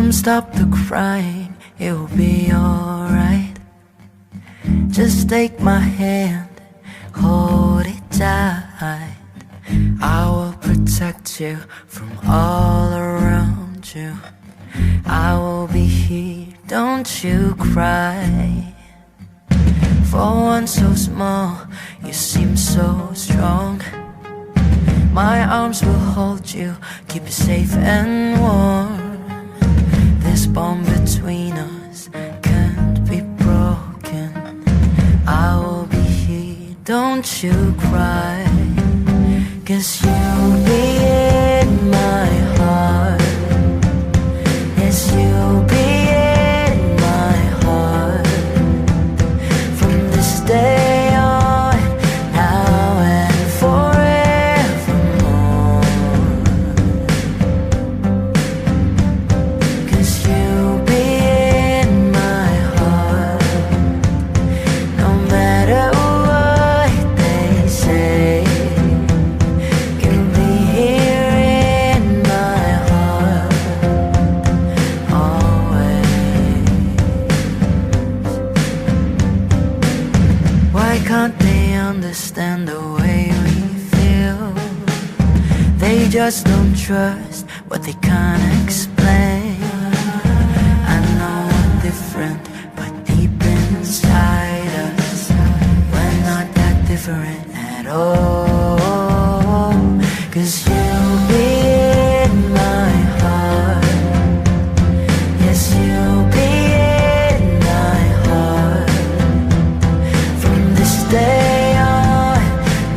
Come stop the crying, it will be alright. Just take my hand, hold it tight. I will protect you from all around you. I will be here, don't you cry. For one so small, you seem so strong. My arms will hold you, keep you safe and warm. This bond between us can't be broken. I will be here, don't you cry. 'Cause you'll be in my heart. Yes, you'll be in my heart. From this day on, now and forevermore. 'Cause you'll be in my heart. No matter what they say, you'll be here in my heart always. Why can't they understand the way we feel? They just don't trust what they can't explain. I know we're different, but deep inside us, we're not that different at all. 'Cause you'll be in my heart. Yes, you'll be in my heart. From this day on,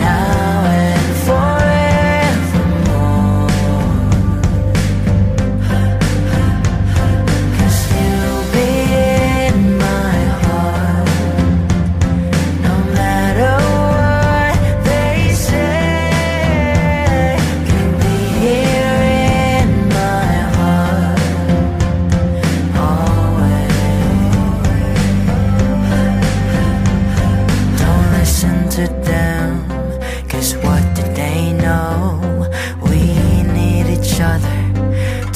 now and forevermore. 'Cause you'll be in my heart. No matter what they say, you'll be here in my heart always. Don't listen to them, 'cause what do they know? We need each other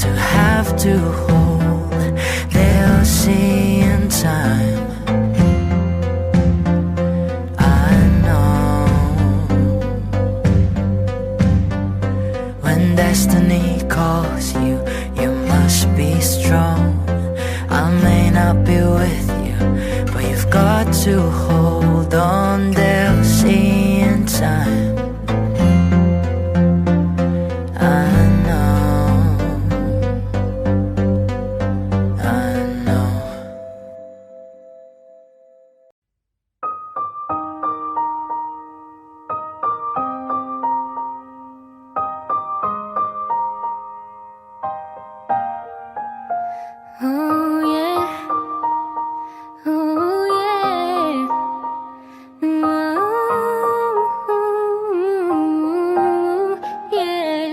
to have to hold. They'll see in time, I know. When destiny calls you, you must be strong. I may not be with you, but you've got to hold on. They'll see in time, I know, I know. Oh yeah, oh yeah, oh yeah.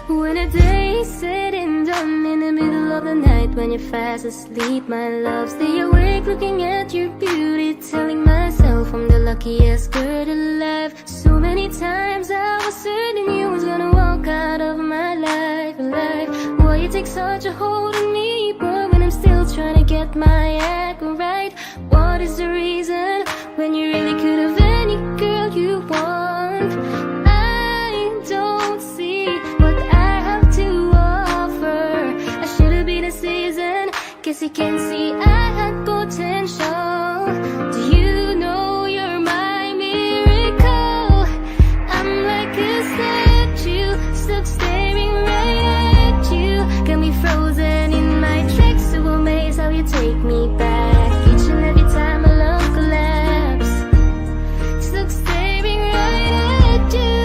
When the day's said and done, in the middle of the night when you're fast asleep, my love, stay awake looking at your beauty, telling myself I'm the luckiest girl alive. So many times I was certain you was gonna walk out of my life. Why you take such a hold on me, but when I'm still trying to get my act right? What is the reason when you really could have any girl you want? I don't see what I have to offer. I should have been a season, guess you can see I had potential. Do you know you're my miracle? I'm like a statue, stuck staring right at you. Got me frozen in my tracks, so amazed how you take me back. Each and every time my love collapse, stuck staring right at you.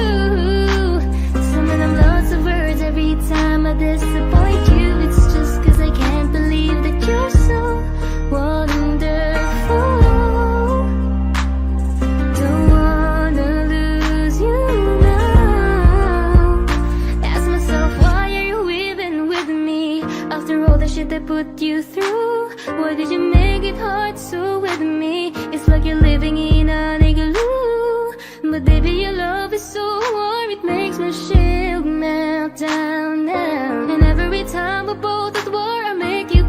Summon them lots of words every time I disappoint you. It's just 'cause I can't believe that you're so wonderful. Don't wanna lose you now. Ask myself, why are you even with me? After all the shit I put you through, why did you make it hard so with me? It's like you're living in an igloo. But baby, your love is so warm, it makes my shield melt down now. And every time we're both at war, I make you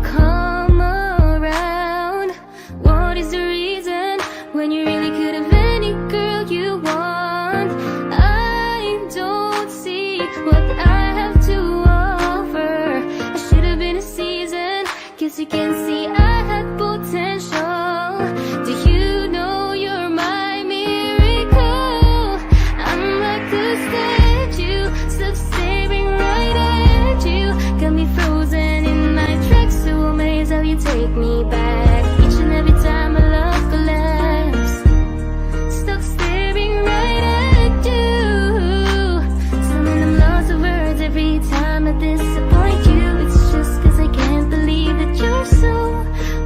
when you really could have any girl you want. I don't see what I have to offer. I should have been a season, guess you can see I had potential. Do you know you're my miracle? I'm like a statue, stuck staring right at you. Got me frozen in my tracks, so amazed how you take me back. Each and every time my love collapse, stuck staring right at you. Summon I'm lost of words every time I disappoint you. It's just cause I can't believe that you're so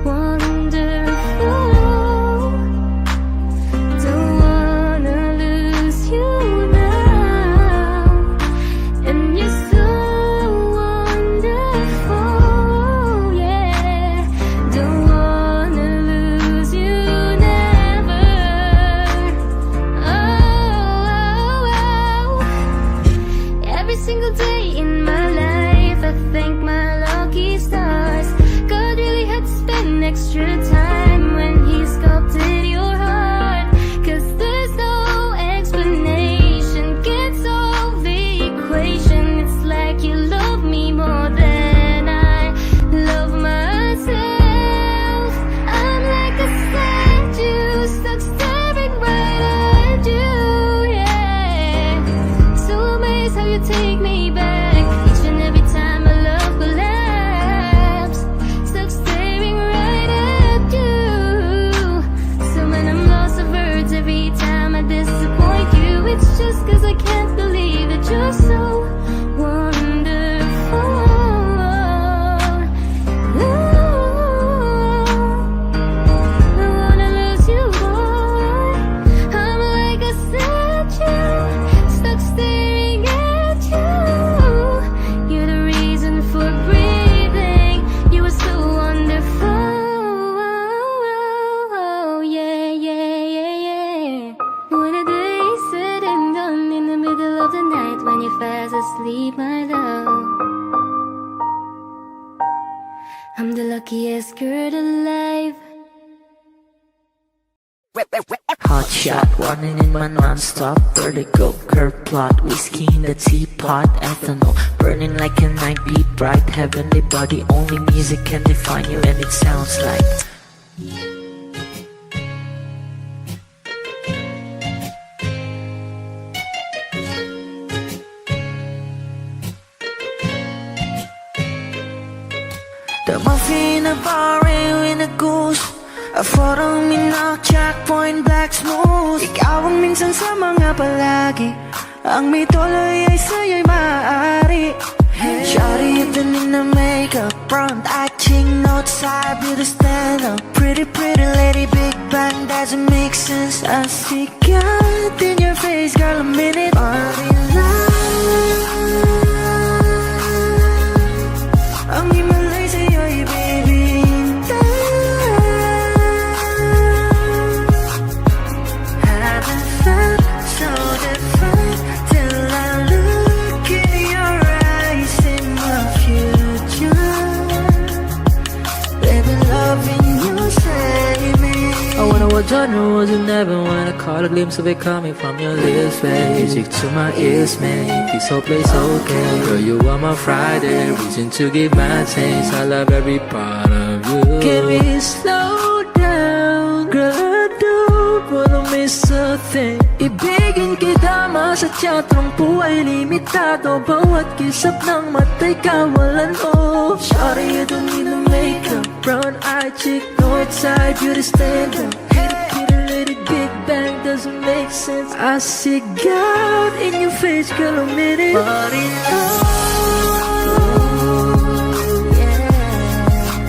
wonderful. Don't wanna lose you now, and you're so wonderful, yeah. Don't wanna lose you never. Oh. Every single day in my life, I thank my lucky stars. God really had to spend extra time when he sculpted your heart. Cause there's no explanation, can't solve the equation. It's like you love me more than I love myself. I'm like a statue, stuck staring right at you, yeah. So amazed how you take me back. Each and every time my love collapse, stuck staring right at you. So when I'm lost of words every time I disappoint you, it's just cause I can't believe that you're so wonderful. I wanna lose you, boy. I'm like a statue, stuck staring at you. You're the reason for breathing. You are so wonderful. Yeah, yeah, yeah, yeah. When the day is said and done, in the middle of the night when you're fast asleep, my love, I'm the luckiest girl alive. Hot shot, running in my non-stop vertigo. Curve plot, whiskey in the teapot, ethanol burning like a night beat, bright heavenly body. Only music can define you, and it sounds like. The muffin, a bar, in a goose. A photo minok, checkpoint, black smooth. Ikaw ang minsan sa mga palagi, ang may tuloy ay sa'yo'y maaari. Shawty, you've been in the makeup, front eye, ching, outside, beauty stand up. Pretty, pretty lady, big bang, doesn't make sense. I see God in your face, girl, a minute. Party life, ang himalay sa'yo'y baby. Haven't felt so different till I look in your eyes, in my future. Baby, loving you, save me. I wonder what genre was in heaven when I caught a glimpse of it coming from your lips, babe. Music to my ears, make this whole place okay. Girl, you are my Friday, reason to give my taste. I love every part of you. Can we slow down, girl? I don't wanna miss a thing. Ibigin kita, masadya, trangpo ay limitado. Bawat kisap ng mata'y kawalan mo. Shawty, you don't need no makeup, brown eye chick, north side, beauty standard. Kitty, lady, big bang, doesn't make sense. I see God in your face, girl, a minute. Body yeah.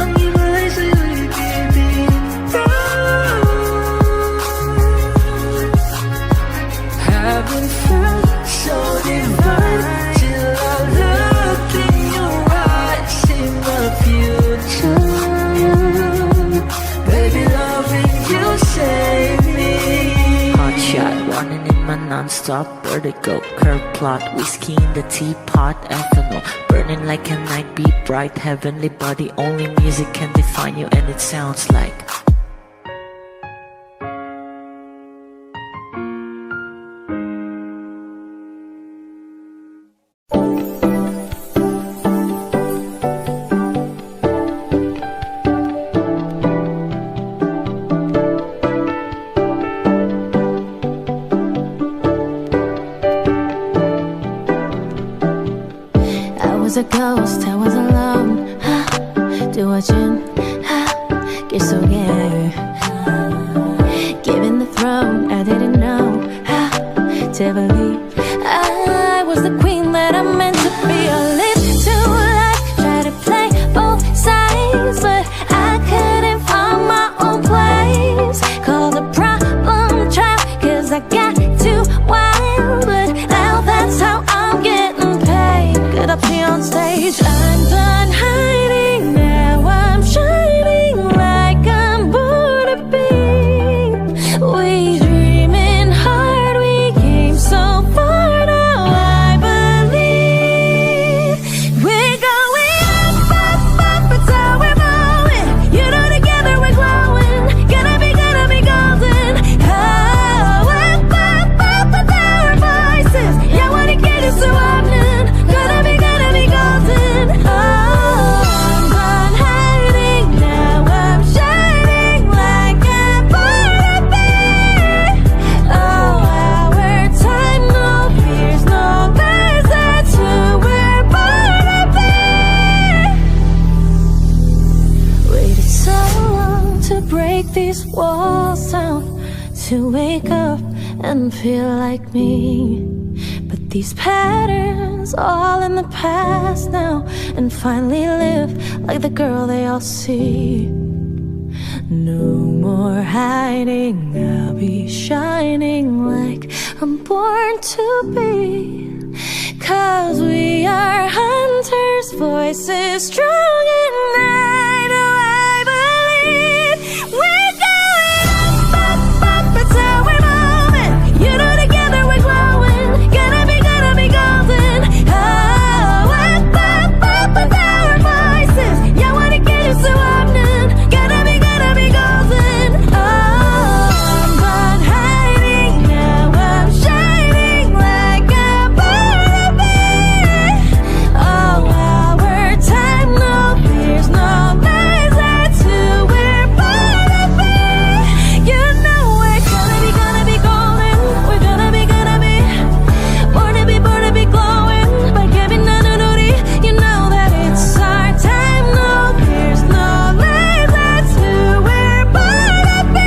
Ang himalay sa'yo'y baby. Haven't felt so divine till I look in your eyes, in my future. Baby, loving you, save me. Hot shot, running in my non-stop vertigo. Curve plot, whiskey in the teapot, ethanol burning like a night beat, bright heavenly body. Only music can define you, and it sounds like. was a ghost, I was alone. 두어진 길 속에 given the throne, I didn't know how to believe I was the queen that I meant to be. I lived too life, try to play both sides, but I couldn't find my own place. Called a problem child, cause I got too wild, but now that's how I'm getting paid. Good up here on stage, I'm done hiding, now I'm shining like I'm born to be. We dreaming hard, we came so far, now I believe we're going up, up, up, it's how we're moving. You know together we're glowing, gonna be golden. Oh, up, up, up with our voices. Yeah, wanna get us so often, gonna be golden. Oh, I'm done hiding, now I'm shining like I'm born to be. Oh, our time, no fears, no lies, that's who we're born to be. Waited so long to break these walls down, to wake up and feel like me. But these patterns all in the past now, and finally live like the girl they all see. No more hiding, I'll be shining like I'm born to be. Cause we are hunters, voices strong at night. Oh, I believe we're going up, up, it's how we're moving. You know together we're glowing, gonna be golden. Oh, up, up, up with our voices. Yeah, wanna get you so often, gonna be golden. Oh, I'm done hiding, now I'm shining like I'm born to be. Oh, our time, no fears, no lies, that's who we're born to be. You know we're gonna be golden, we're gonna be born to be glowing by Kevin Nanunuri. You know that it's our time, no fears, no lies, that's who we're born to be.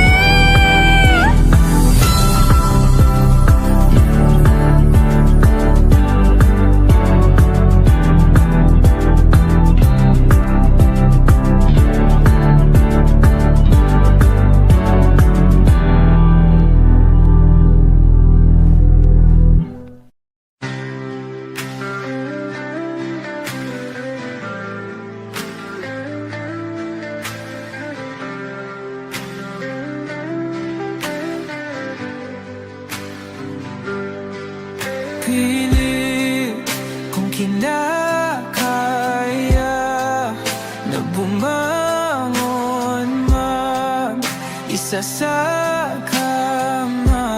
Pilit kung kinakaya na bumangon man isa sa kama.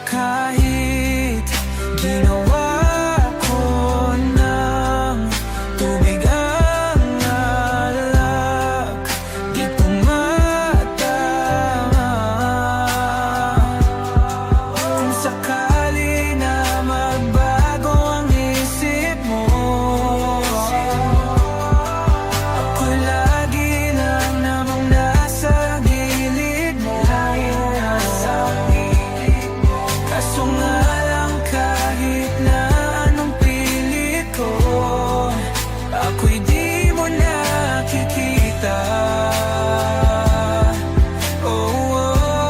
Kahit ginawa ko ng tubig ang alak, di tumatama. Kung sakali na magbago ang isip mo, ako'y lagi lang namang nasa gilid mo. Kaso nga lang kahit na anong pilit ko, ako'y di mo nakikita. Oh,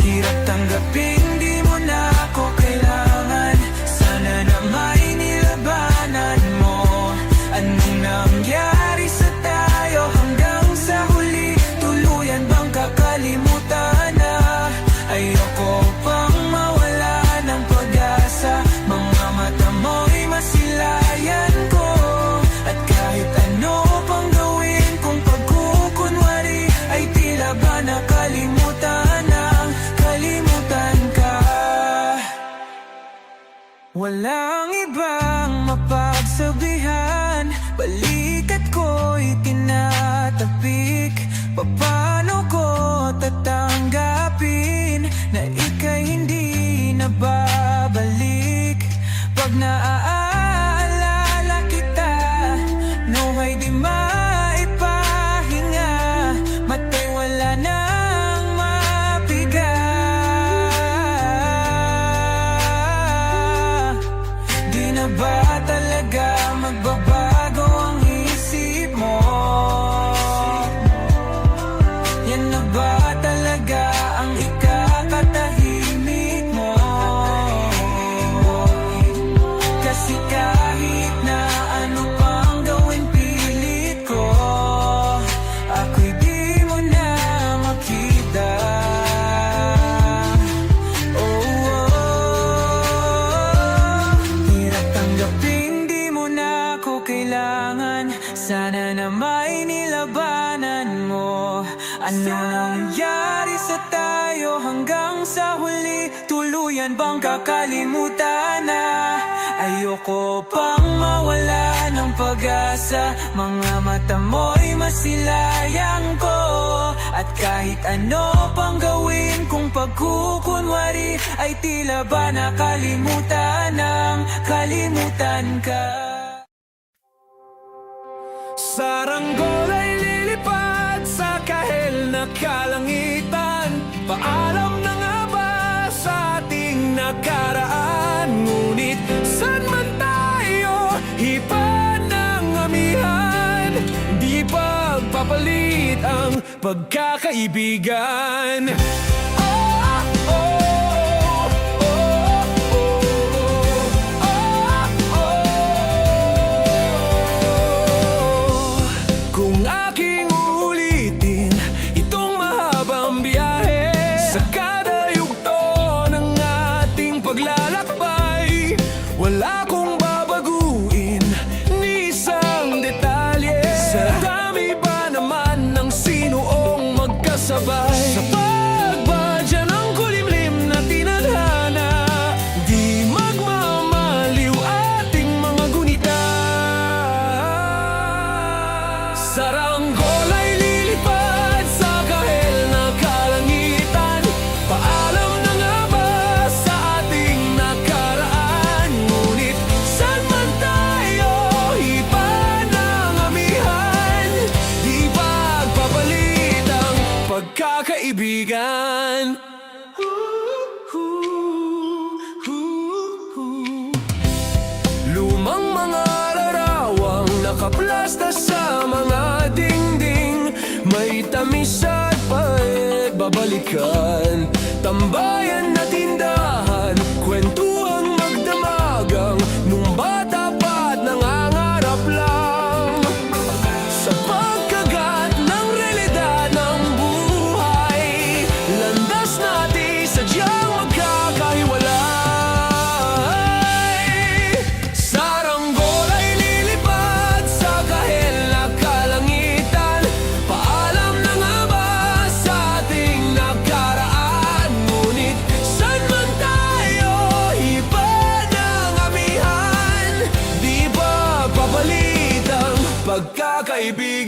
hirap tanggapin, di mo na ako kailangan. Sana na may nilabanan mo. Anong nangyari sa tayo hanggang sa huli? Tuluyan bang kakalimutan na? Ayoko pang mawala ng pag-asa. Mga mata mo'y masilayan ko, at kahit ano pang gawin kong pagkukunwari, ay tila ba nakalimutan ang kalimutan ka. Walang ibang mapagsabihan, balikat ko'y tinatapik. Paano ko tatanggapin na ika'y hindi na babalik? hanggang sa huli, tuluyan bang kakalimutan na? Ayoko pang mawala ng pag-asa, mga mata mo'y masilayang ko. At kahit ano pang gawin kung pagkukunwari, ay tila ba nakalimutan ng kalimutan ka. Saranggola ay lilipad sa kahel na kalangitan. Paalam na nga ba sa ating nakaraan? Ngunit saan man tayo, hipan ng amihan. Di pagpapalit ang pagkakaibigan. Kung aking uulitin itong mahabang biyahe, sa kada yugto ng ating paglalakbay, wala kong babaguin ni isang detalye. Sa dami ba naman ng sinuong magkasabay, sa pagbadya ng kulimlim na tinadhana, di magmamaliw ating mga gunita. Saranggola ay lilipad sa kahel na kalangitan. Paalam na nga ba sa ating nakaraan? Ngunit saan man tayo, iba ng amihan. Di pagpapalit ang pagkakaibigan. Lumang mga larawang nakaplasta sa mga dingding, may tamis at pait babalikan. Tambayan na tindahan, kwentuhang magdamagang, nung bata pa't nangangarap lang. Sa pagkagat ng realidad ng buhay, landas natin sadyang magkakahiwalay. Saranggola ay lilipad sa kahel na kalangitan. Paalam na nga ba sa ating nakaraan? Ngunit saan man tayo, iba ng amihan. Di ba papalit ang pagkakaibigan?